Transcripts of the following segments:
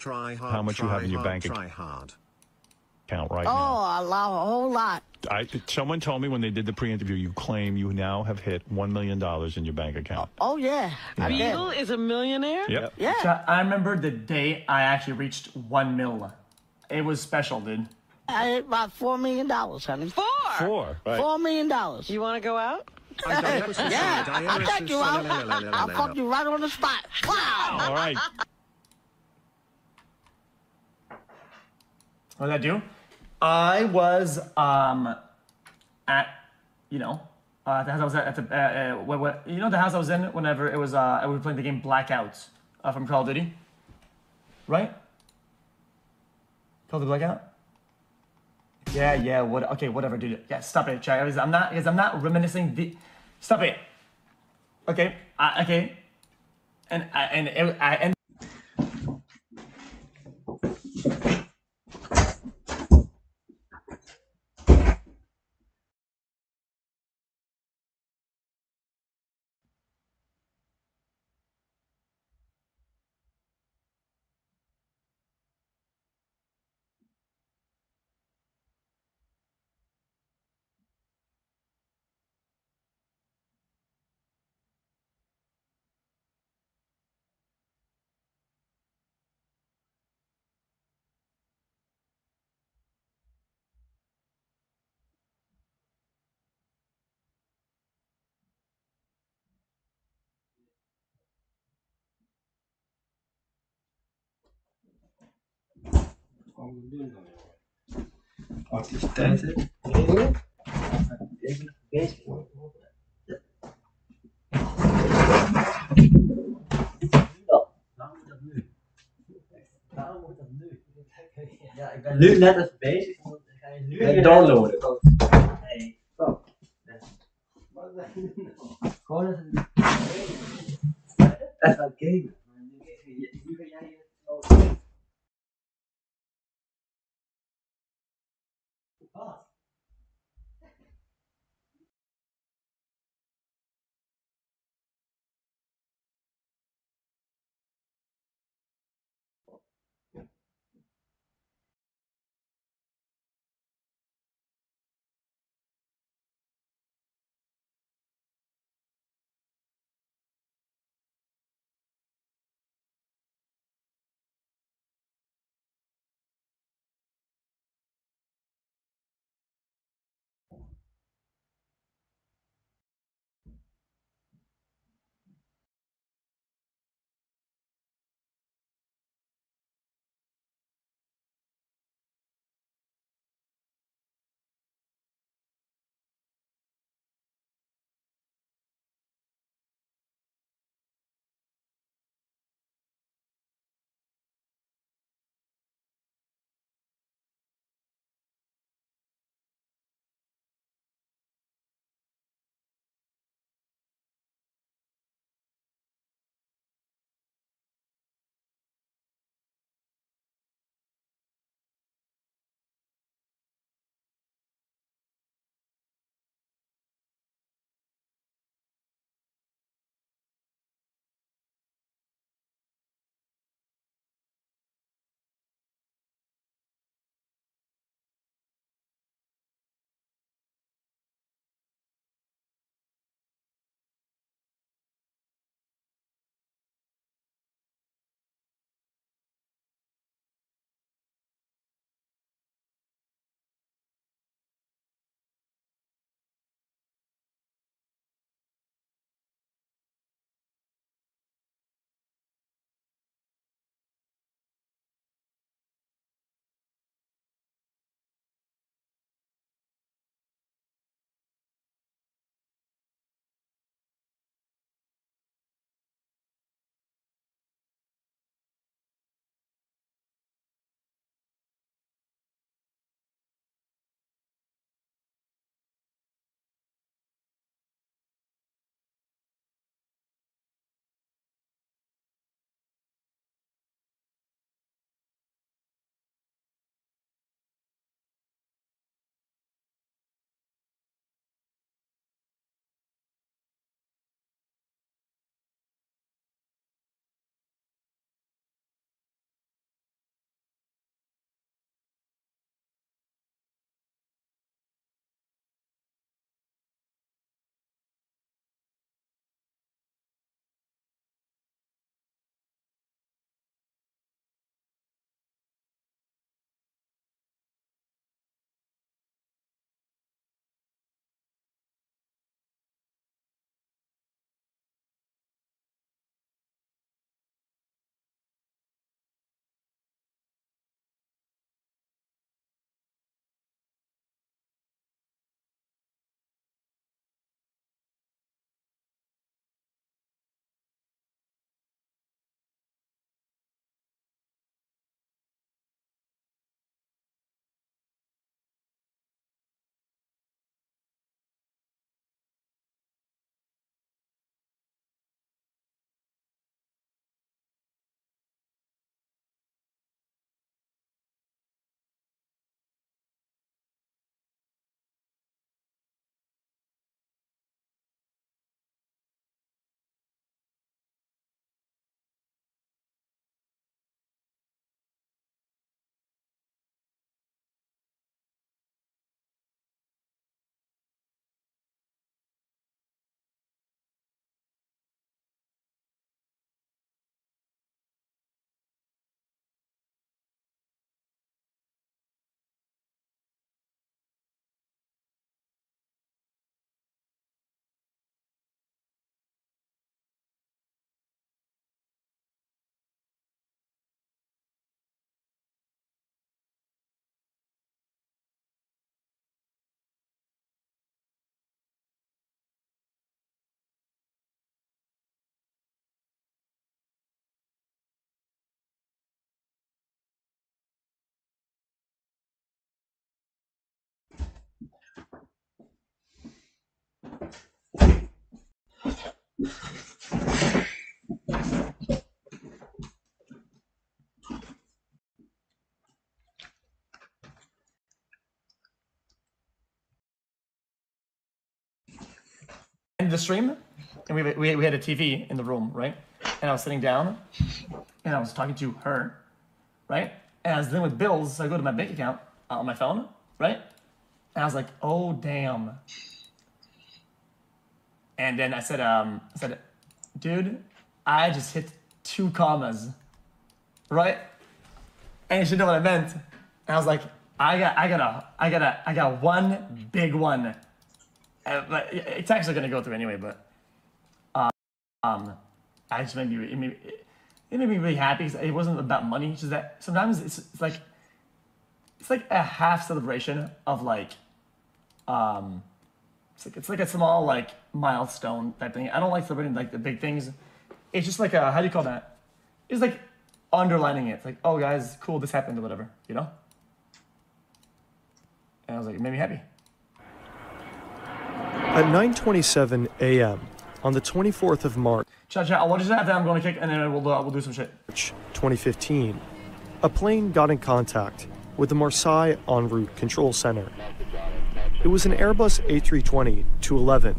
Try hard. How much you have in your bank Try hard. account right Oh, now? a whole lot. Someone told me when they did the pre-interview, you claim you now have hit $1 million in your bank account. Oh, yeah. Beagle is a millionaire? Yep. Yeah. So I remember the day I actually reached 1 mil. It was special, dude. I hit about $4 million, honey. Four. Right. $4 million. You want to go out? Yeah, I'll take you out. I'll fuck you right on the spot. Wow. All right. What did I do? I was at the house I was at the the house I was in whenever it was we were playing the game Blackouts from Call of Duty, right? Call of Duty Blackout. Yeah. Okay, whatever, dude. Yeah, stop it, Chad. I'm not reminiscing the. Stop it. Okay. Okay. And Activiteiten. Even bezig worden. Waarom moet dat nu? Waarom moet dat nu? Ja, ik ben nu net even bezig. Dan ga je nu even downloaden. Nee, stop. Wat ben je nou? Gewoon even. Even gamen. Nu ga jij Wat? The stream, and we had a TV in the room, right? And I was sitting down, and I was talking to her, right? And I was dealing with bills, so I go to my bank account on my phone, right? And I was like, oh damn. And then I said, dude, I just hit 2 commas, right? And she didn't know what I meant. And I was like, I got one big one. But it's actually gonna go through anyway, but I just it made me really happy. It wasn't about money. It's just that sometimes it's like a half celebration of like it's like a small like milestone type thing. I don't like celebrating like the big things. It's just like how do you call that? It's like underlining it. It's like, oh guys, cool, this happened or whatever, you know? And I was like, it made me happy. At 9:27 a.m. on the 24th of March, Chat, I'll watch this after I'm going to kick, and then we'll do some shit. 2015, a plane got in contact with the Marseille en route control center. It was an Airbus A320-211,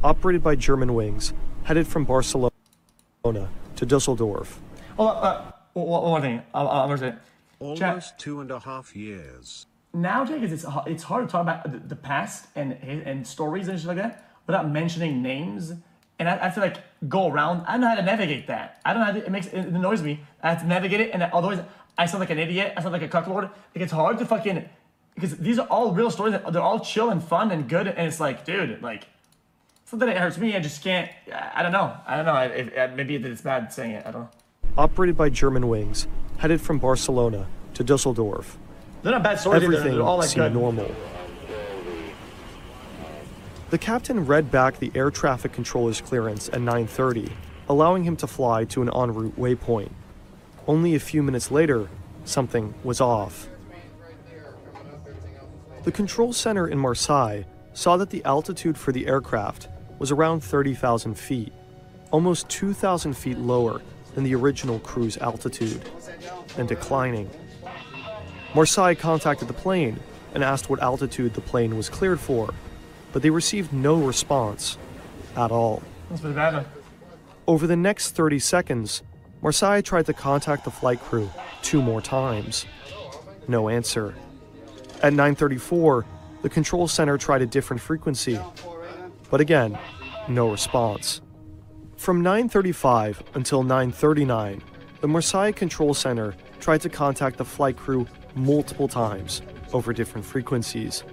operated by German wings, headed from Barcelona to Dusseldorf. Oh, one thing. I'm gonna say. Almost 2.5 years. Nowadays, it's hard to talk about the past and stories and shit like that without mentioning names. And I have to like go around. I don't know how to navigate that. I don't know how to, it annoys me. I have to navigate it, and otherwise I sound like an idiot. I sound like a cucklord. Like it's hard to fucking, because these are all real stories. They're all chill and fun and good. And it's like, dude, like something that hurts me. I just can't. I don't know. Maybe it's bad saying it. I don't know. Operated by German wings, headed from Barcelona to Dusseldorf. They're not bad stories. Everything they're all like seemed good. normal. The captain read back the air traffic controller's clearance at 9:30, allowing him to fly to an en route waypoint. Only a few minutes later, something was off. The control center in Marseille saw that the altitude for the aircraft was around 30,000 feet, almost 2,000 feet lower than the original cruise altitude, and declining. Marseille contacted the plane and asked what altitude the plane was cleared for, but they received no response at all. That's pretty bad. Over the next 30 seconds, Marseille tried to contact the flight crew 2 more times. No answer. At 9:34, the control center tried a different frequency, but again, no response. From 9:35 until 9:39, the Marseille control center tried to contact the flight crew multiple times over different frequencies.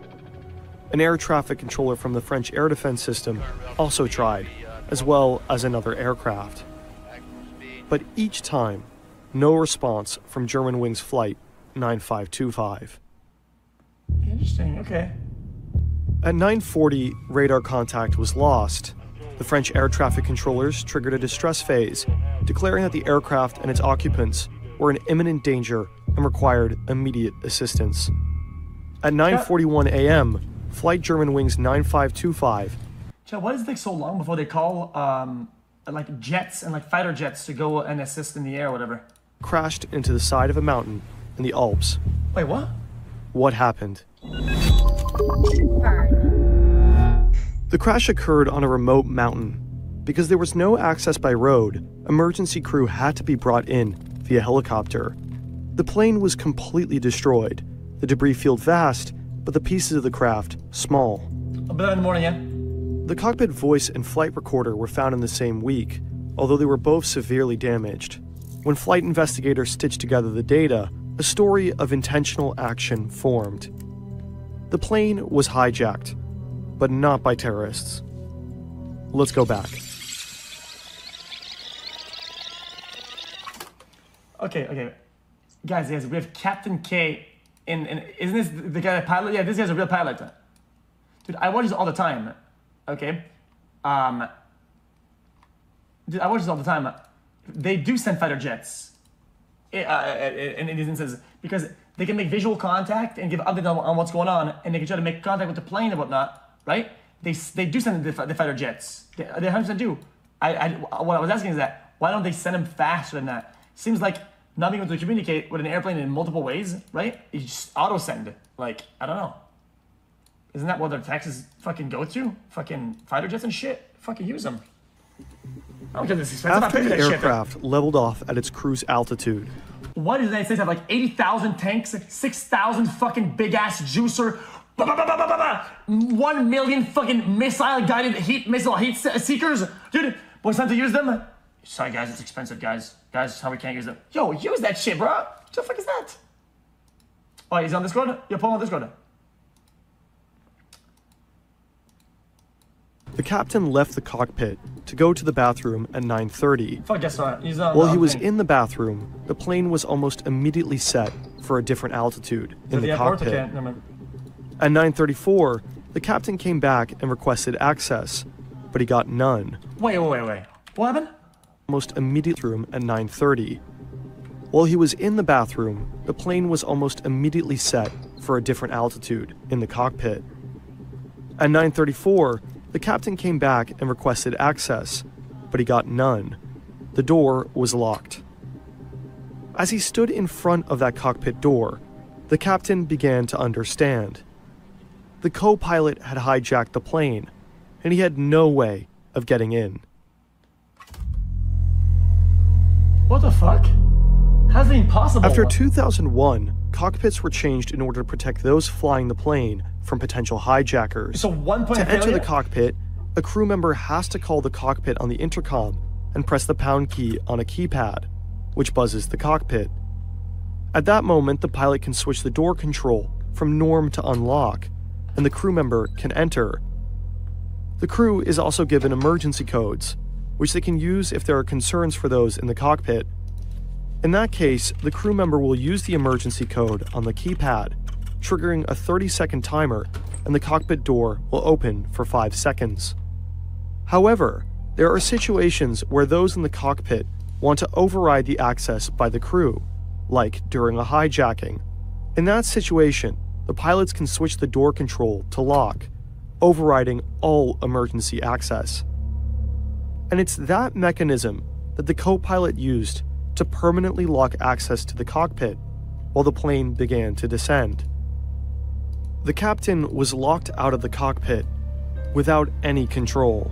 An air traffic controller from the French air defense system also tried, as well as another aircraft. But each time, no response from Germanwings Flight 9525. Interesting, okay. At 9:40, radar contact was lost. The French air traffic controllers triggered a distress phase, declaring that the aircraft and its occupants were in imminent danger and required immediate assistance. At 9:41 a.m., Flight Germanwings 9525. Chad, why does it take so long before they call like jets and like fighter jets to go and assist in the air or whatever? Crashed into the side of a mountain in the Alps. Wait, what? What happened? The crash occurred on a remote mountain. Because there was no access by road, emergency crew had to be brought in via helicopter. The plane was completely destroyed, the debris field vast, but the pieces of the craft small. I'll be there in the morning, yeah? The cockpit voice and flight recorder were found in the same week, although they were both severely damaged. When flight investigators stitched together the data, a story of intentional action formed. The plane was hijacked, but not by terrorists. Let's go back. Okay. Guys, we have Captain K in isn't this the guy that pilot? Yeah, this guy's a real pilot. Dude, I watch this all the time. Okay? Dude, I watch this all the time. They do send fighter jets in these instances because they can make visual contact and give updates on what's going on, and they can try to make contact with the plane and whatnot, right? They do send the fighter jets. They 100% do. What I was asking is that why don't they send him faster than that? Seems like not being able to communicate with an airplane in multiple ways, right? You just auto send. Like, I don't know. Isn't that what their taxes fucking go to? Fucking fighter jets and shit. Fucking use them. I don't care if this is expensive. After the aircraft leveled off at its cruise altitude, why does the United States have like 80,000 tanks, 6,000 fucking big ass juicer, 1 million fucking missile-guided heat seekers? Dude, when it's time to use them, sorry guys, it's expensive, guys. Guys, how we can't use them. Yo, use that shit, bro. What the fuck is that? Oh, he's on Discord? Yo, pull on Discord. the captain left the cockpit to go to the bathroom at 9:30. Fuck, guess what? While he was in the bathroom, the plane was almost immediately set for a different altitude in the cockpit. At 9:34, the captain came back and requested access, but he got none. Wait. What happened? Almost immediately room at 9:30. While he was in the bathroom, the plane was almost immediately set for a different altitude in the cockpit. At 9:34, the captain came back and requested access, but he got none. The door was locked. As he stood in front of that cockpit door, the captain began to understand. The co-pilot had hijacked the plane, and he had no way of getting in. What the fuck? How's it impossible? After 2001, cockpits were changed in order to protect those flying the plane from potential hijackers. So to enter the cockpit, a crew member has to call the cockpit on the intercom and press the pound key on a keypad, which buzzes the cockpit. At that moment, the pilot can switch the door control from norm to unlock, and the crew member can enter. The crew is also given emergency codes, which they can use if there are concerns for those in the cockpit. In that case, the crew member will use the emergency code on the keypad, triggering a 30-second timer, and the cockpit door will open for 5 seconds. However, there are situations where those in the cockpit want to override the access by the crew, like during a hijacking. In that situation, the pilots can switch the door control to lock, overriding all emergency access. And it's that mechanism that the co-pilot used to permanently lock access to the cockpit while the plane began to descend. The captain was locked out of the cockpit without any control.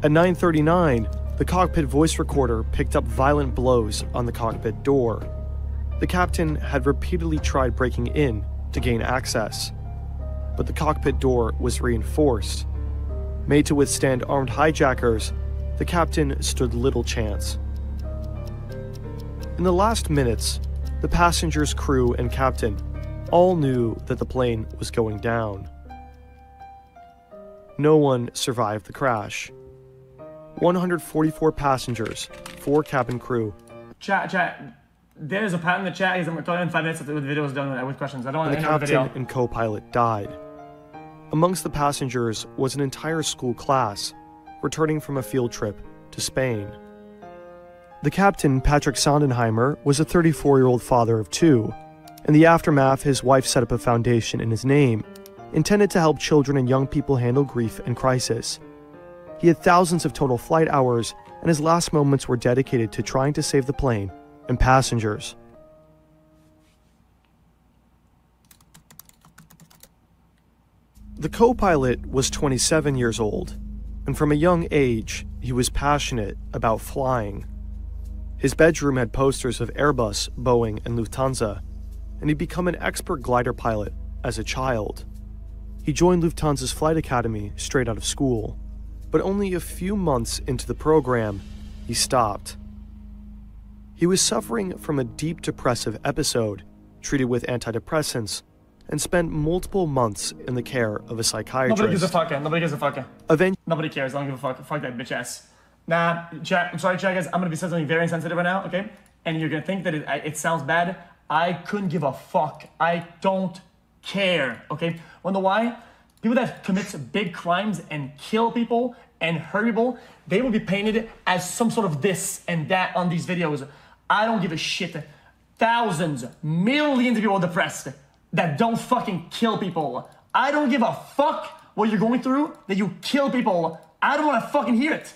At 9:39, the cockpit voice recorder picked up violent blows on the cockpit door. The captain had repeatedly tried breaking in to gain access, but the cockpit door was reinforced. Made to withstand armed hijackers, the captain stood little chance. In the last minutes, the passengers, crew, and captain all knew that the plane was going down. No one survived the crash. 144 passengers, 4 cabin crew. Chat. There's a pat in the chat. I'm talking in 5 minutes after the video is done with questions. I don't want The to end the captain video. and co-pilot died. Amongst the passengers was an entire school class returning from a field trip to Spain. The captain, Patrick Sondenheimer, was a 34-year-old father of 2. In the aftermath, his wife set up a foundation in his name, intended to help children and young people handle grief and crisis. He had thousands of total flight hours, and his last moments were dedicated to trying to save the plane and passengers. The co-pilot was 27 years old, and from a young age, he was passionate about flying. His bedroom had posters of Airbus, Boeing, and Lufthansa, and he'd become an expert glider pilot as a child. He joined Lufthansa's flight academy straight out of school, but only a few months into the program, he stopped. He was suffering from a deep depressive episode, treated with antidepressants, and spent multiple months in the care of a psychiatrist. Nobody gives a fuck. Nobody gives a fuck. Eventually, Nobody cares. I don't give a fuck. Fuck that bitch ass. Nah, chat. I'm sorry, chat guys. I'm gonna be saying something very insensitive right now, okay? And you're gonna think that it sounds bad. I couldn't give a fuck. I don't care, okay? Wanna know why? People that commit big crimes and kill people and hurt people, they will be painted as some sort of this and that on these videos. I don't give a shit. Thousands, millions of people depressed that don't fucking kill people. I don't give a fuck what you're going through, that you kill people. I don't wanna fucking hear it.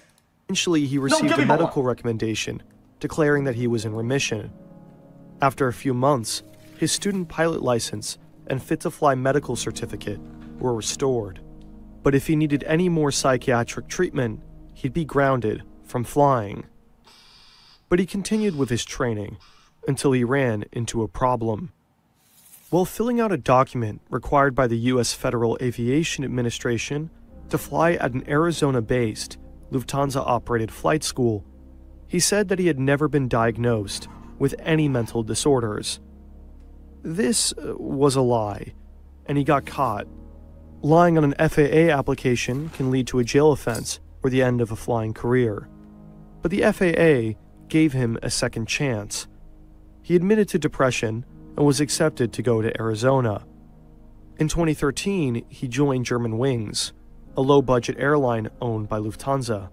Eventually, he received a medical recommendation declaring that he was in remission. After a few months, his student pilot license and fit-to-fly medical certificate were restored. But if he needed any more psychiatric treatment, he'd be grounded from flying. But he continued with his training until he ran into a problem. While filling out a document required by the U.S. Federal Aviation Administration to fly at an Arizona-based, Lufthansa-operated flight school, he said that he had never been diagnosed with any mental disorders. This was a lie, and he got caught. Lying on an FAA application can lead to a jail offense or the end of a flying career. But the FAA gave him a second chance. He admitted to depression and was accepted to go to Arizona. In 2013, he joined Germanwings, a low-budget airline owned by Lufthansa.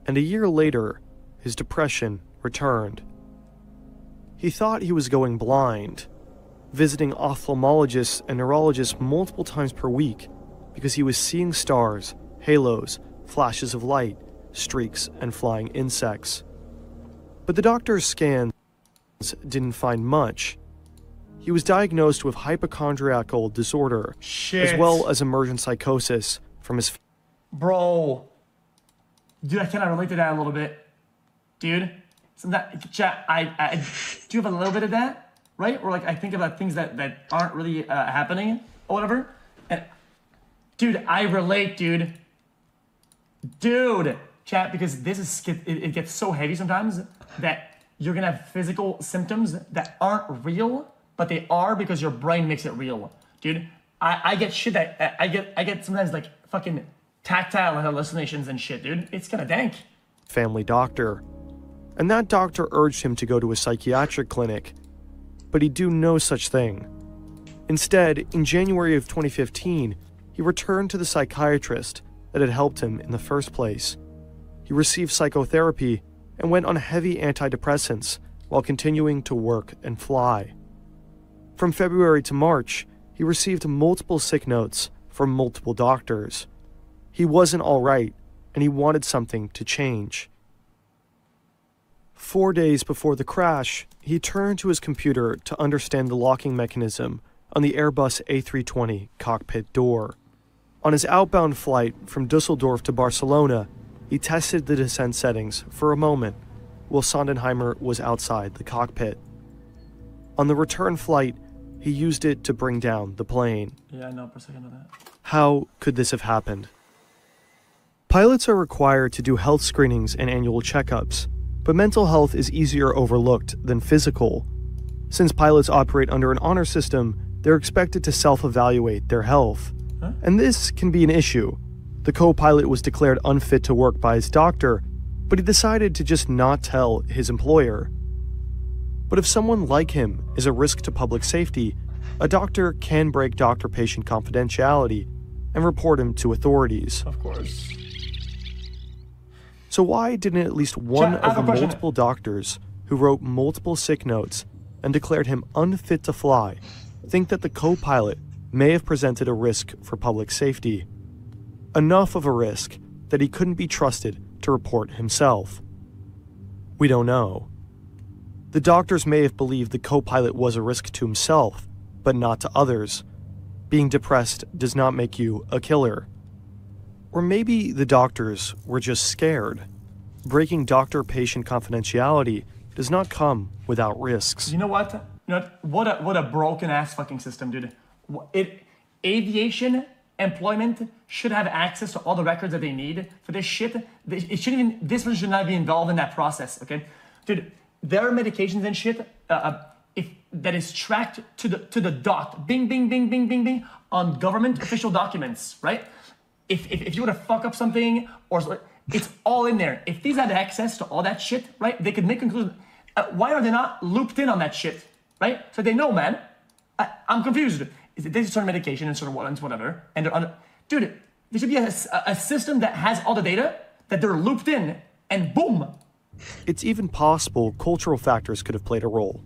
And a year later, his depression returned. He thought he was going blind, visiting ophthalmologists and neurologists multiple times per week because he was seeing stars, halos, flashes of light, streaks, and flying insects. But the doctor's scans didn't find much. He was diagnosed with hypochondriacal disorder, as well as emergent psychosis from his... Bro. Dude, I cannot relate to that a little bit. Dude. Chat, do you have a little bit of that? Right? Or like I think about things that aren't really happening or whatever. And dude, I relate, dude. Dude. Chat, because this is, it gets so heavy sometimes that you're gonna have physical symptoms that aren't real, but they are because your brain makes it real. Dude, I get shit that, I get sometimes like fucking tactile hallucinations and shit, dude. It's kinda dank. Family doctor. And that doctor urged him to go to a psychiatric clinic, but he'd do no such thing. Instead, in January of 2015, he returned to the psychiatrist that had helped him in the first place. He received psychotherapy and went on heavy antidepressants while continuing to work and fly. From February to March, he received multiple sick notes from multiple doctors. He wasn't all right, and he wanted something to change. 4 days before the crash, he turned to his computer to understand the locking mechanism on the Airbus A320 cockpit door. On his outbound flight from Dusseldorf to Barcelona, he tested the descent settings for a moment while Sondenheimer was outside the cockpit. On the return flight, he used it to bring down the plane. Yeah, I know for a second of that. How could this have happened? Pilots are required to do health screenings and annual checkups, but mental health is easier overlooked than physical. Since pilots operate under an honor system, they're expected to self-evaluate their health. And this can be an issue. The co-pilot was declared unfit to work by his doctor, but he decided to just not tell his employer. But if someone like him is a risk to public safety, a doctor can break doctor-patient confidentiality and report him to authorities. Of course. So why didn't at least one of the multiple doctors who wrote multiple sick notes and declared him unfit to fly think that the co-pilot may have presented a risk for public safety? Enough of a risk that he couldn't be trusted to report himself. We don't know. The doctors may have believed the co-pilot was a risk to himself, but not to others. Being depressed does not make you a killer. Or maybe the doctors were just scared. Breaking doctor-patient confidentiality does not come without risks. You know what? What a broken-ass fucking system, dude. Aviation employment should have access to all the records that they need for this shit. This one should not be involved in that process, okay? Dude, there are medications and shit that is tracked to the dot. Bing, bing, bing, bing, bing, bing, on government official documents, right? If you were to fuck up something, or it's all in there. If these had access to all that shit, right, they could make conclusions. Why are they not looped in on that shit, right? So they know, man. I'm confused. Is it this certain medication and certain ones, whatever? And they're dude, there should be a system that has all the data that they're looped in, and boom. It's even possible cultural factors could have played a role.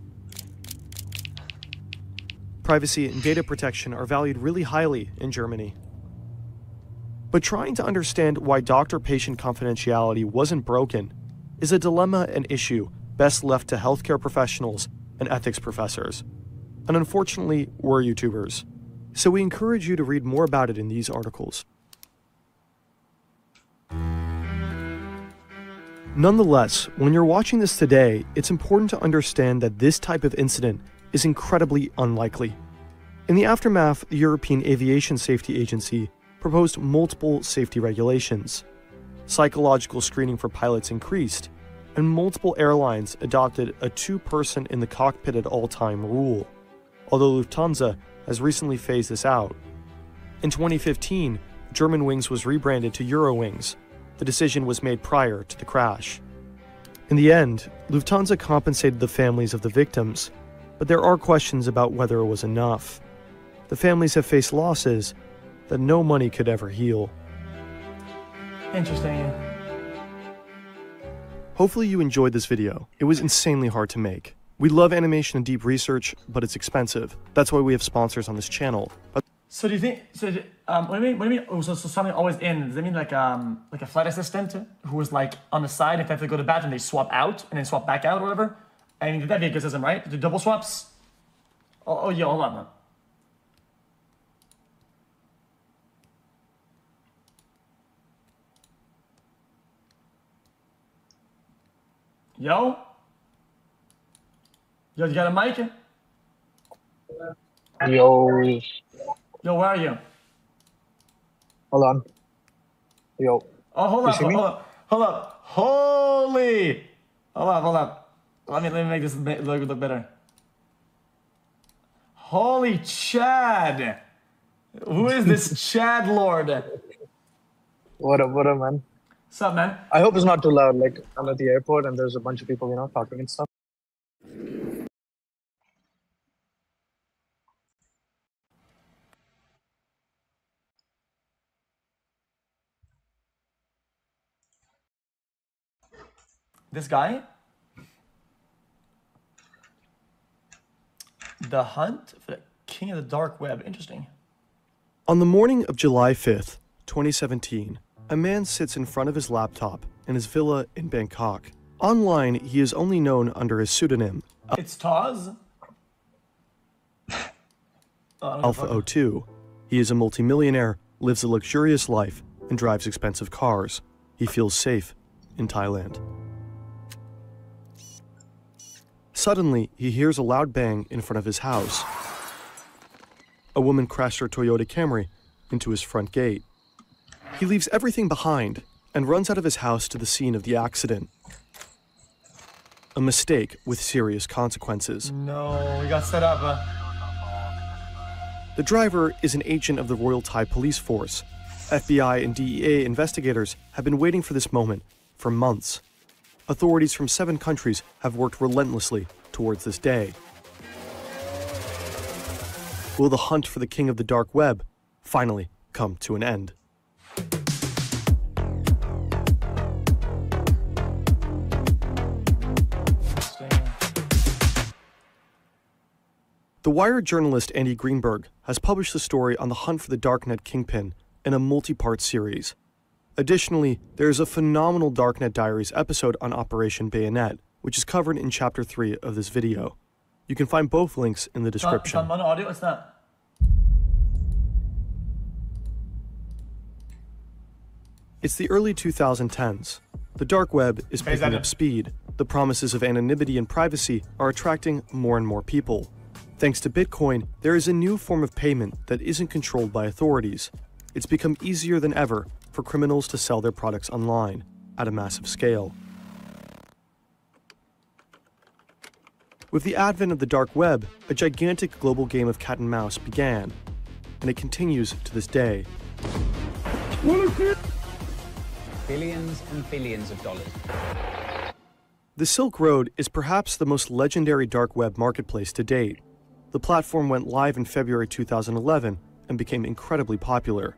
Privacy and data protection are valued really highly in Germany. But trying to understand why doctor-patient confidentiality wasn't broken is a dilemma and issue best left to healthcare professionals and ethics professors. And unfortunately, we're YouTubers. So we encourage you to read more about it in these articles. Nonetheless, when you're watching this today, it's important to understand that this type of incident is incredibly unlikely. In the aftermath, the European Aviation Safety Agency proposed multiple safety regulations. Psychological screening for pilots increased, and multiple airlines adopted a two-person in the cockpit at all time rule, although Lufthansa has recently phased this out. In 2015, Germanwings was rebranded to Eurowings. The decision was made prior to the crash. In the end, Lufthansa compensated the families of the victims, but there are questions about whether it was enough. The families have faced losses that no money could ever heal. Interesting. Hopefully you enjoyed this video. It was insanely hard to make. We love animation and deep research, but it's expensive. That's why we have sponsors on this channel. So do you think? So what do you mean? Oh, so something always in? Does that mean like a flight assistant who was like on the side? If they have to go to the bathroom, they swap out and then swap back out or whatever. I mean, that'd be a good system, right? Do double swaps? Oh yeah, hold on, man. Yo, you got a mic? Yo. Yo, where are you? Hold on. Yo. Oh, hold up. Holy! Hold up. Let me make this look better. Holy Chad! Who is this Chad Lord? What up, man? What's up, man? I hope it's not too loud. Like, I'm at the airport and there's a bunch of people, talking and stuff. This guy? The hunt for the king of the dark web. Interesting. On the morning of July 5th, 2017, a man sits in front of his laptop in his villa in Bangkok. Online, he is only known under his pseudonym, It's Taz. Alpha 02. He is a multimillionaire, lives a luxurious life, and drives expensive cars. He feels safe in Thailand. Suddenly, he hears a loud bang in front of his house. A woman crashed her Toyota Camry into his front gate. He leaves everything behind and runs out of his house to the scene of the accident. A mistake with serious consequences. No, we got set up. The driver is an agent of the Royal Thai Police Force. FBI and DEA investigators have been waiting for this moment for months. Authorities from 7 countries have worked relentlessly towards this day. Will the hunt for the king of the dark web finally come to an end? The Wired journalist Andy Greenberg has published the story on the hunt for the darknet kingpin in a multi-part series. Additionally, there is a phenomenal Darknet Diaries episode on Operation Bayonet, which is covered in Chapter 3 of this video. You can find both links in the description. It's on mono audio, what's that? It's the early 2010s. The dark web is picking up speed. The promises of anonymity and privacy are attracting more and more people. Thanks to Bitcoin, there is a new form of payment that isn't controlled by authorities. It's become easier than ever for criminals to sell their products online at a massive scale. With the advent of the dark web, a gigantic global game of cat and mouse began, and it continues to this day. Billions and billions of dollars. The Silk Road is perhaps the most legendary dark web marketplace to date. The platform went live in February 2011 and became incredibly popular.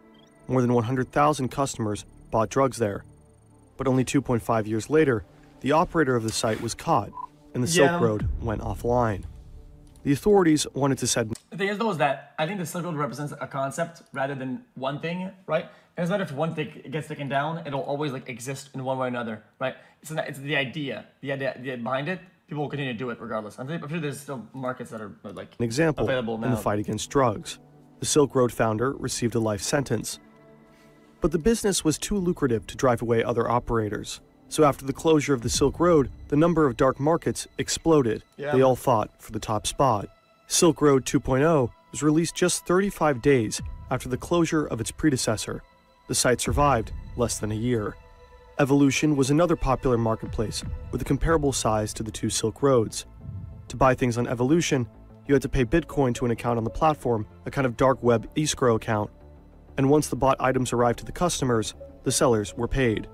More than 100,000 customers bought drugs there. But only 2.5 years later, the operator of the site was caught, and the Silk Road went offline. The authorities wanted to set The thing is, though, is that I think the Silk Road represents a concept rather than one thing, right? And it's not if one thing gets taken down, it'll always like exist in one way or another, right? It's the idea behind it. People will continue to do it regardless. I'm sure there's still markets that are like An example available now. in the fight against drugs. The Silk Road founder received a life sentence. But the business was too lucrative to drive away other operators. So after the closure of the Silk Road, the number of dark markets exploded. Yeah. They all fought for the top spot. Silk Road 2.0 was released just 35 days after the closure of its predecessor. The site survived less than a year. Evolution was another popular marketplace with a comparable size to the two Silk Roads. To buy things on Evolution, you had to pay Bitcoin to an account on the platform, a kind of dark web escrow account. And once the bought items arrived to the customers, the sellers were paid.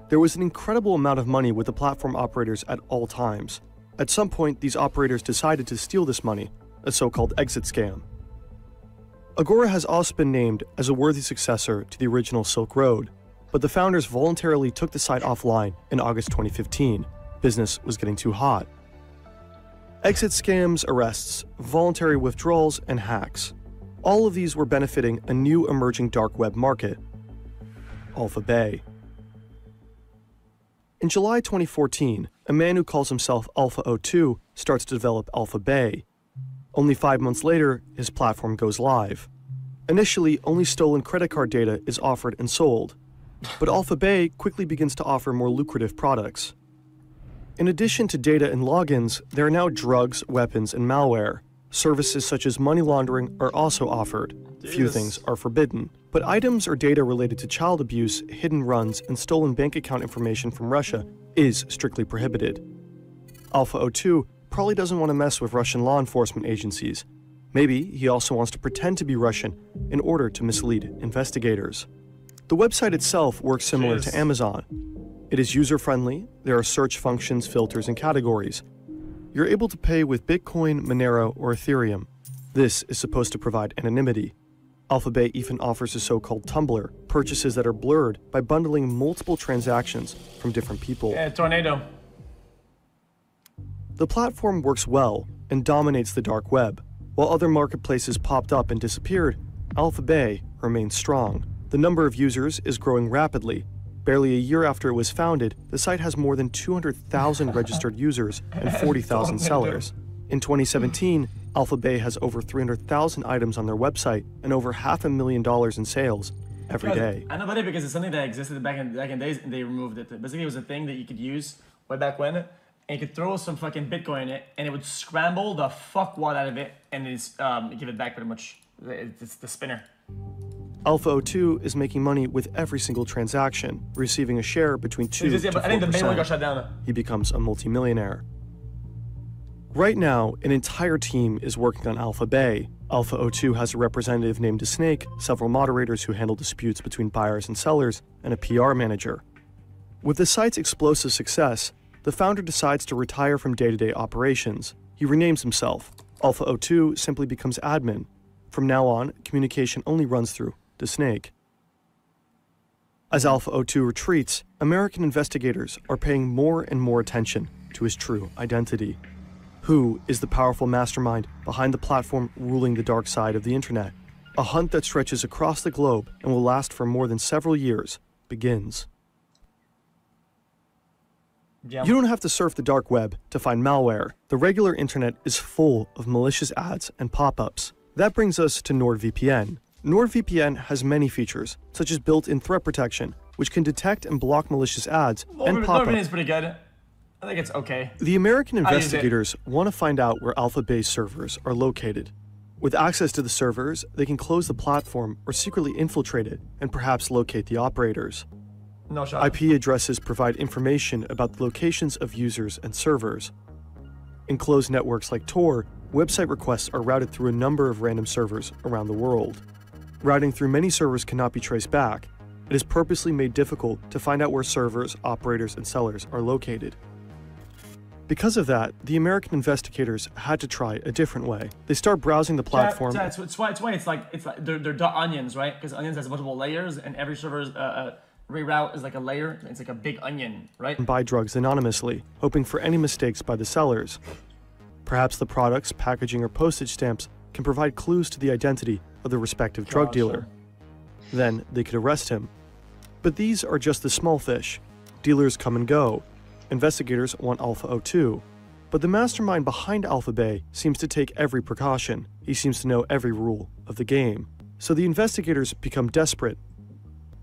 There was an incredible amount of money with the platform operators at all times. At some point, these operators decided to steal this money, a so-called exit scam. Agora has also been named as a worthy successor to the original Silk Road, but the founders voluntarily took the site offline in August 2015. Business was getting too hot. Exit scams, arrests, voluntary withdrawals, and hacks. All of these were benefiting a new emerging dark web market, Alpha Bay. In July 2014, a man who calls himself Alpha02 starts to develop Alpha Bay. Only 5 months later, his platform goes live. Initially, only stolen credit card data is offered and sold, but Alpha Bay quickly begins to offer more lucrative products. In addition to data and logins, there are now drugs, weapons, and malware. Services such as money laundering are also offered. Few things are forbidden, but items or data related to child abuse, hidden runs, and stolen bank account information from Russia is strictly prohibited. Alpha02 probably doesn't want to mess with Russian law enforcement agencies. Maybe he also wants to pretend to be Russian in order to mislead investigators. The website itself works similar to Amazon. It is user-friendly, there are search functions, filters, and categories. You're able to pay with Bitcoin, Monero, or Ethereum. This is supposed to provide anonymity. Alpha Bay even offers a so-called tumbler, purchases that are blurred by bundling multiple transactions from different people. Yeah, tornado. The platform works well and dominates the dark web. While other marketplaces popped up and disappeared, Alpha Bay remains strong. The number of users is growing rapidly. Barely a year after it was founded, the site has more than 200,000 registered users and 40,000 sellers. In 2017, Alpha Bay has over 300,000 items on their website and over $500,000 in sales every day. I know about it because it's something that existed back in days and they removed it. Basically, it was a thing that you could use way back when, and you could throw some fucking Bitcoin in it and it would scramble the fuck what out of it and it's give it back pretty much. It's the spinner. Alpha02 is making money with every single transaction, receiving a share between 2 to 4%. I think the main one got shut down. He becomes a multimillionaire. Right now, an entire team is working on Alpha Bay. Alpha02 has a representative named Snake, several moderators who handle disputes between buyers and sellers, and a PR manager. With the site's explosive success, the founder decides to retire from day-to-day operations. He renames himself. Alpha02 simply becomes admin. From now on, communication only runs through the Snake. As Alpha02 retreats, American investigators are paying more and more attention to his true identity. Who is the powerful mastermind behind the platform ruling the dark side of the internet? A hunt that stretches across the globe and will last for more than several years begins. Yeah. You don't have to surf the dark web to find malware. The regular internet is full of malicious ads and pop-ups. That brings us to NordVPN. NordVPN has many features, such as built-in threat protection, which can detect and block malicious ads and pop-ups. NordVPN is pretty good. I think it's okay. The American investigators want to find out where Alpha Bay servers are located. With access to the servers, they can close the platform or secretly infiltrate it and perhaps locate the operators. No shot. IP addresses provide information about the locations of users and servers. In closed networks like Tor, website requests are routed through a number of random servers around the world. Routing through many servers cannot be traced back. It is purposely made difficult to find out where servers, operators, and sellers are located. Because of that, the American investigators had to try a different way. They start browsing the platform. It's why it's like they're onions, right? Because onions has multiple layers, and every server's reroute is like a layer. It's like a big onion, right? And buy drugs anonymously, hoping for any mistakes by the sellers. Perhaps the products, packaging, or postage stamps can provide clues to the identity of the respective drug dealer. Then they could arrest him. But these are just the small fish. Dealers come and go. Investigators want Alpha 02. But the mastermind behind Alpha Bay seems to take every precaution. He seems to know every rule of the game. So the investigators become desperate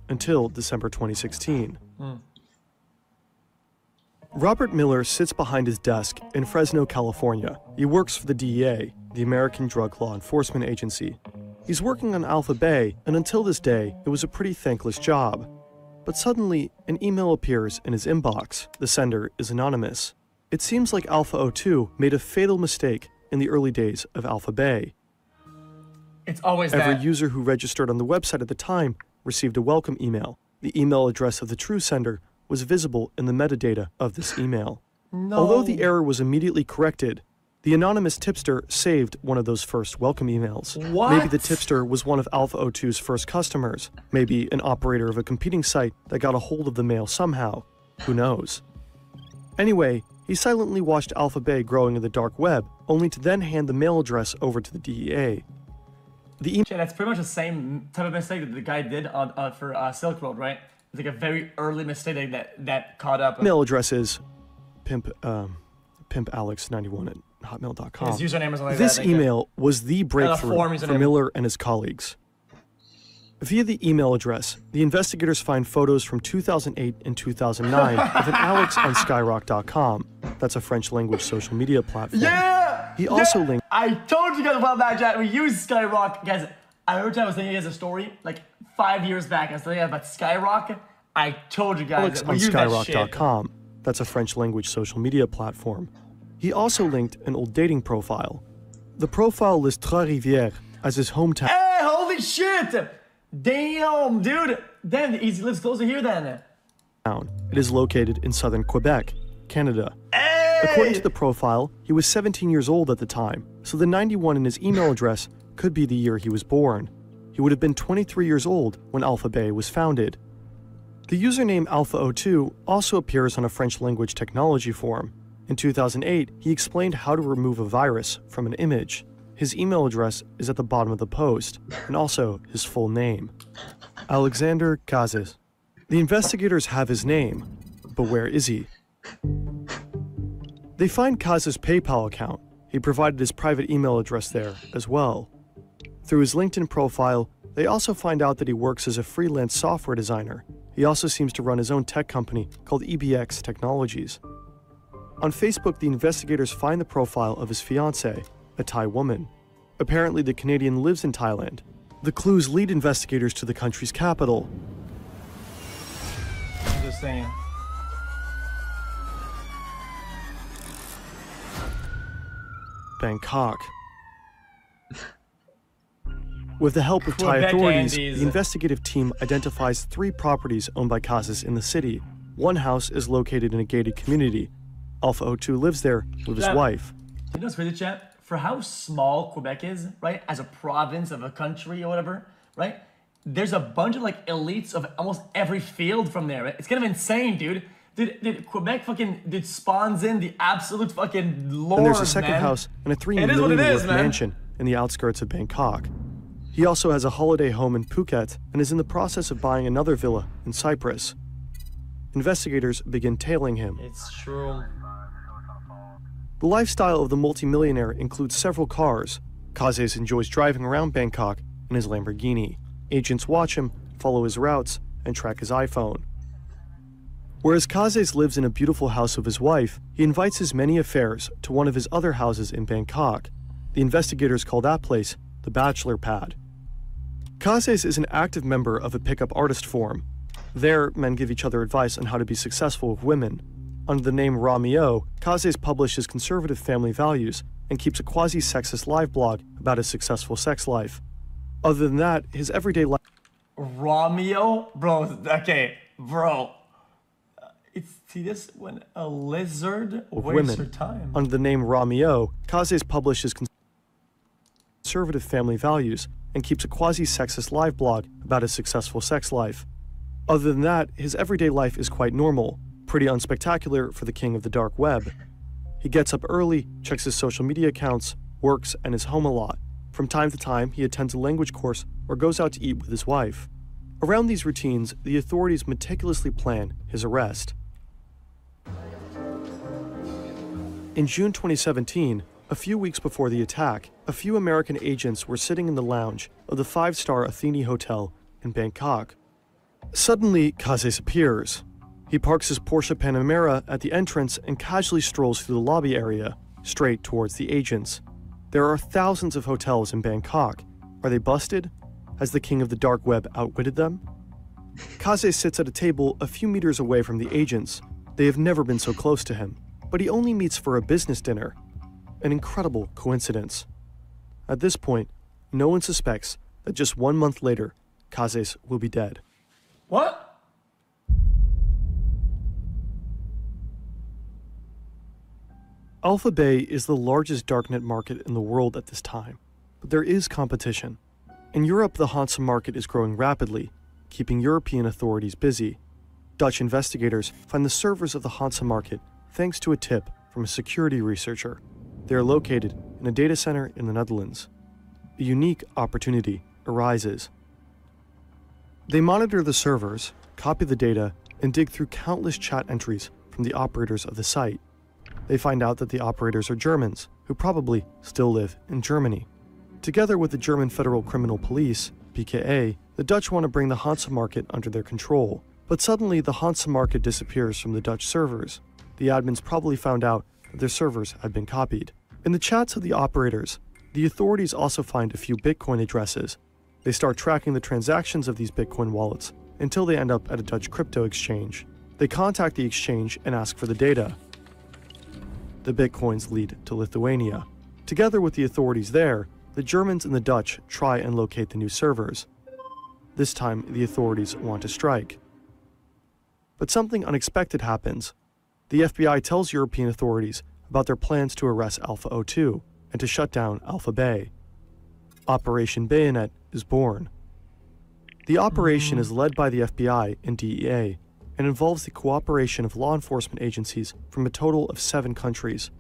until December 2016. Robert Miller sits behind his desk in Fresno, California. He works for the DEA, the American Drug Law Enforcement Agency. He's working on Alpha Bay, and until this day, it was a pretty thankless job. But suddenly, an email appears in his inbox. The sender is anonymous. It seems like Alpha 02 made a fatal mistake in the early days of Alpha Bay. It's always Every that. user who registered on the website at the time received a welcome email. The email address of the true sender was visible in the metadata of this email. No. Although the error was immediately corrected, the anonymous tipster saved one of those first welcome emails. What? Maybe the tipster was one of Alpha 02's first customers. Maybe an operator of a competing site that got a hold of the mail somehow. Who knows? Anyway, he silently watched Alpha Bay growing in the dark web, only to then hand the mail address over to the DEA. The That's pretty much the same type of mistake that the guy did for Silk Road, right? It's like a very early mistake that caught up. email address is pimpalex91 at hotmail.com. His username is like This that. email was the breakthrough form for username. Miller and his colleagues. Via the email address, the investigators find photos from 2008 and 2009 of an Alex on Skyrock.com. That's a French-language social media platform. Yeah! He also linked I told you guys about that, chat. We use Skyrock. Guys, I heard I was thinking as a story like 5 years back. I was telling you about Skyrock. I told you guys Alex that on we use that shit. Skyrock.com. That's a French-language social media platform. He also linked an old dating profile. The profile lists Trois-Rivières as his hometown. Hey, holy shit! Damn, dude. Damn, he lives closer here then. It is located in southern Quebec, Canada. Hey! According to the profile, he was 17 years old at the time, so the 91 in his email address could be the year he was born. He would have been 23 years old when Alpha Bay was founded. The username Alpha 02 also appears on a French-language technology forum. In 2008, he explained how to remove a virus from an image. His email address is at the bottom of the post, and also his full name. Alexander Cazes. The investigators have his name, but where is he? They find Cazes' PayPal account. He provided his private email address there as well. Through his LinkedIn profile, they also find out that he works as a freelance software designer. He also seems to run his own tech company called EBX Technologies. On Facebook, the investigators find the profile of his fiancée, a Thai woman. Apparently, the Canadian lives in Thailand. The clues lead investigators to the country's capital. I'm just saying. Bangkok. With the help of Thai Quebec authorities, Andes. the investigative team identifies 3 properties owned by Cazes in the city. One house is located in a gated community. Alpha 02 lives there with his Yeah. wife. You know what's crazy, chat? For how small Quebec is, right? As a province of a country or whatever, right? There's a bunch of like elites of almost every field from there. Right? It's kind of insane, dude. Dude, Quebec fucking spawns in the absolute fucking lord, And there's a second man. house and a $3 It is what million it is, worth man. mansion in the outskirts of Bangkok. He also has a holiday home in Phuket and is in the process of buying another villa in Cyprus. Investigators begin tailing him. It's true. The lifestyle of the multimillionaire includes several cars. Cazes enjoys driving around Bangkok in his Lamborghini. Agents watch him, follow his routes, and track his iPhone. Whereas Cazes lives in a beautiful house of his wife, he invites his many affairs to one of his other houses in Bangkok. The investigators call that place the Bachelor Pad. Cazes is an active member of a pickup artist forum. There, men give each other advice on how to be successful with women. Under the name Romeo, Cazes publishes conservative family values and keeps a quasi-sexist live blog about his successful sex life. Other than that, his everyday life... Romeo? Bro, okay, bro. See this? When a lizard wastes her time. Under the name Romeo, Cazes publishes conservative family values and keeps a quasi-sexist live blog about his successful sex life. Other than that, his everyday life is quite normal, pretty unspectacular for the king of the dark web. He gets up early, checks his social media accounts, works, and is home a lot. From time to time, he attends a language course or goes out to eat with his wife. Around these routines, the authorities meticulously plan his arrest. In June 2017, a few weeks before the attack, a few American agents were sitting in the lounge of the five-star Athene Hotel in Bangkok. Suddenly, Kazes appears. He parks his Porsche Panamera at the entrance and casually strolls through the lobby area, straight towards the agents. There are thousands of hotels in Bangkok. Are they busted? Has the king of the dark web outwitted them? Kazes sits at a table a few meters away from the agents. They have never been so close to him, but he only meets for a business dinner. An incredible coincidence. At this point, no one suspects that just 1 month later, Kazes will be dead. What? Alpha Bay is the largest darknet market in the world at this time, but there is competition. In Europe, the Hansa market is growing rapidly, keeping European authorities busy. Dutch investigators find the servers of the Hansa market thanks to a tip from a security researcher. They are located in a data center in the Netherlands. A unique opportunity arises. They monitor the servers, copy the data, and dig through countless chat entries from the operators of the site. They find out that the operators are Germans, who probably still live in Germany. Together with the German Federal Criminal Police, BKA, the Dutch want to bring the Hansa market under their control. But suddenly, the Hansa market disappears from the Dutch servers. The admins probably found out that their servers had been copied. In the chats of the operators, the authorities also find a few Bitcoin addresses. They start tracking the transactions of these Bitcoin wallets until they end up at a Dutch crypto exchange. They contact the exchange and ask for the data. The Bitcoins lead to Lithuania. Together with the authorities there, the Germans and the Dutch try and locate the new servers. This time, the authorities want to strike. But something unexpected happens. The FBI tells European authorities about their plans to arrest Alpha 02 and to shut down Alpha Bay. Operation Bayonet is born. The operation is led by the FBI and DEA and involves the cooperation of law enforcement agencies from a total of 7 countries.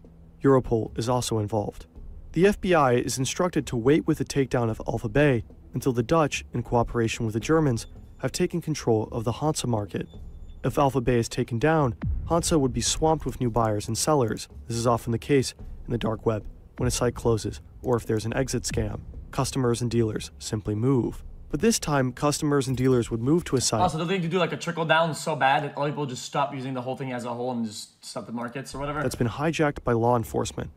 Europol is also involved. The FBI is instructed to wait with the takedown of Alpha Bay until the Dutch, in cooperation with the Germans, have taken control of the Hansa market. If Alpha Bay is taken down, Hansa would be swamped with new buyers and sellers. This is often the case in the dark web when a site closes or if there's an exit scam. Customers and dealers simply move. But this time, customers and dealers would move to a site. Also, do they need to do like a trickle down so bad that all people just stop using the whole thing as a whole and just stop the markets or whatever? That's been hijacked by law enforcement.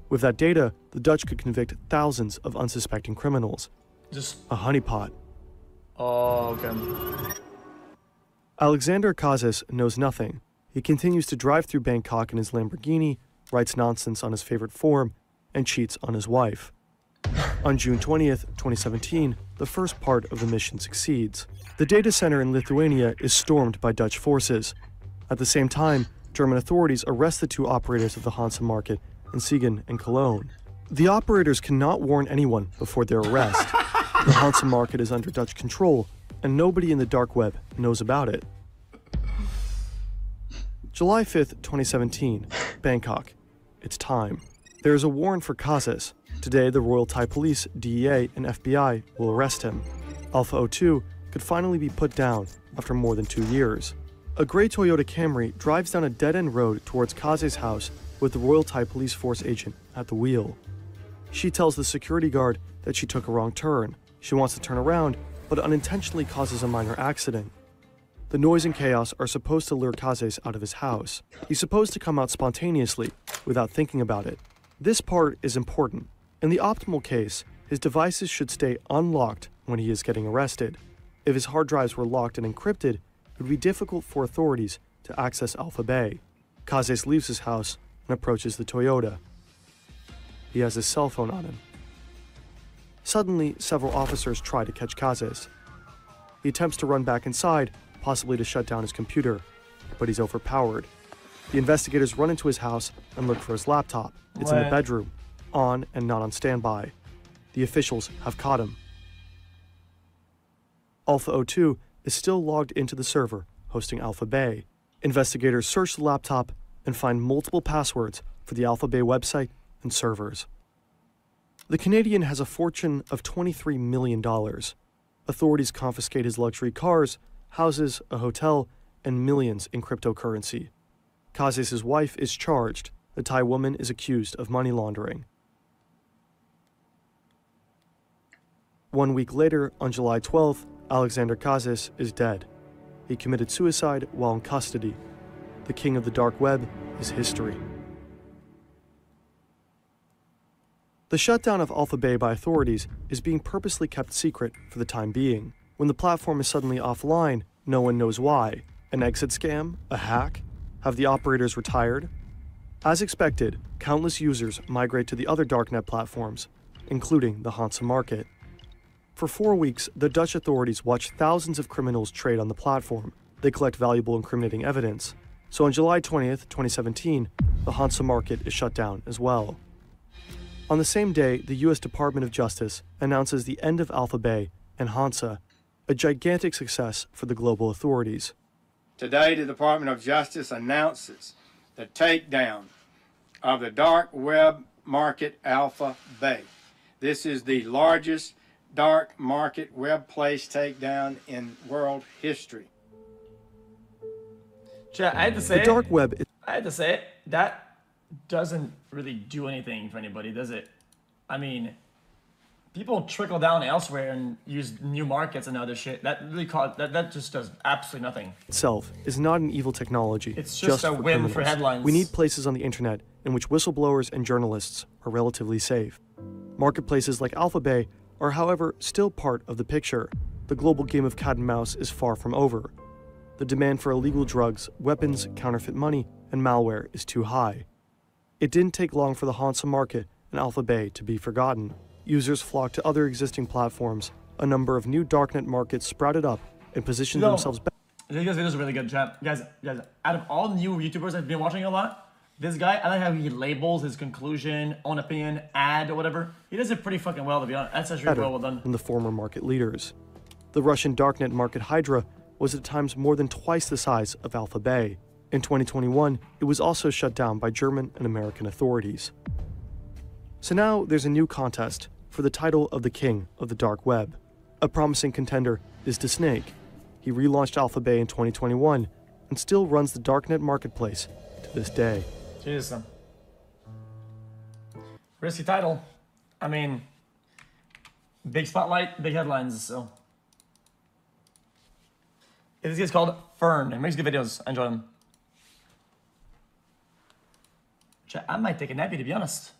With that data, the Dutch could convict thousands of unsuspecting criminals. Just a honeypot. Oh, okay. Alexander Kazes knows nothing. He continues to drive through Bangkok in his Lamborghini, writes nonsense on his favorite forum, and cheats on his wife. On June 20th, 2017, the first part of the mission succeeds. The data center in Lithuania is stormed by Dutch forces. At the same time, German authorities arrest the 2 operators of the Hansa market in Siegen and Cologne. The operators cannot warn anyone before their arrest. The Hansa market is under Dutch control, and nobody in the dark web knows about it. July 5th, 2017, Bangkok. It's time. There is a warrant for Kazes. Today, the Royal Thai Police, DEA, and FBI will arrest him. Alpha 02 could finally be put down after more than 2 years. A gray Toyota Camry drives down a dead-end road towards Kazes' house with the Royal Thai Police Force agent at the wheel. She tells the security guard that she took a wrong turn. She wants to turn around, but unintentionally causes a minor accident. The noise and chaos are supposed to lure Kazes out of his house. He's supposed to come out spontaneously, without thinking about it. This part is important. In the optimal case, his devices should stay unlocked when he is getting arrested. If his hard drives were locked and encrypted, it would be difficult for authorities to access Alpha Bay. Kazes leaves his house and approaches the Toyota. He has his cell phone on him. Suddenly, several officers try to catch Kazes. He attempts to run back inside, possibly to shut down his computer, but he's overpowered. The investigators run into his house and look for his laptop. It's in the bedroom, on and not on standby. The officials have caught him. Alpha 02 is still logged into the server hosting Alpha Bay. Investigators search the laptop and find multiple passwords for the Alpha Bay website and servers. The Canadian has a fortune of $23 million. Authorities confiscate his luxury cars, houses, a hotel, and millions in cryptocurrency. Kazis' wife is charged. The Thai woman is accused of money laundering. 1 week later, on July 12th, Alexander Kazis is dead. He committed suicide while in custody. The king of the dark web is history. The shutdown of Alphabay by authorities is being purposely kept secret for the time being. When the platform is suddenly offline, no one knows why. An exit scam? A hack? Have the operators retired? As expected, countless users migrate to the other darknet platforms, including the Hansa market. For 4 weeks, the Dutch authorities watch thousands of criminals trade on the platform. They collect valuable incriminating evidence. So on July 20th, 2017, the Hansa market is shut down as well. On the same day, the US Department of Justice announces the end of Alphabay and Hansa, a gigantic success for the global authorities. Today, the Department of Justice announces the takedown of the dark web market Alphabay. This is the largest dark market web place takedown in world history. Chat, I had to say The dark web that doesn't really do anything for anybody, does it? I mean, people trickle down elsewhere and use new markets and other shit. That really that just does absolutely nothing. Itself is not an evil technology. It's just a for win criminals. for headlines. We need places on the internet in which whistleblowers and journalists are relatively safe. Marketplaces like Alphabay are, however, still part of the picture. The global game of cat and mouse is far from over. The demand for illegal drugs, weapons, counterfeit money, and malware is too high. It didn't take long for the Hansa market and Alphabay to be forgotten. Users flocked to other existing platforms. A number of new darknet markets sprouted up and positioned themselves back. This video is really good, chat. Guys, out of all new YouTubers I've been watching a lot, this guy, I like how he labels his conclusion, own opinion, ad, or whatever. He does it pretty fucking well, to be honest. That's actually well done. Than the former market leaders. The Russian darknet market Hydra was at times more than twice the size of Alphabay. In 2021, it was also shut down by German and American authorities. So now there's a new contest for the title of the king of the dark web. A promising contender is DeSnake. He relaunched Alphabay in 2021 and still runs the darknet marketplace to this day. Jesus. Risky title. I mean, big spotlight, big headlines, so. This guy's called Fern. He makes good videos. I enjoy them. I might take a nappy, to be honest.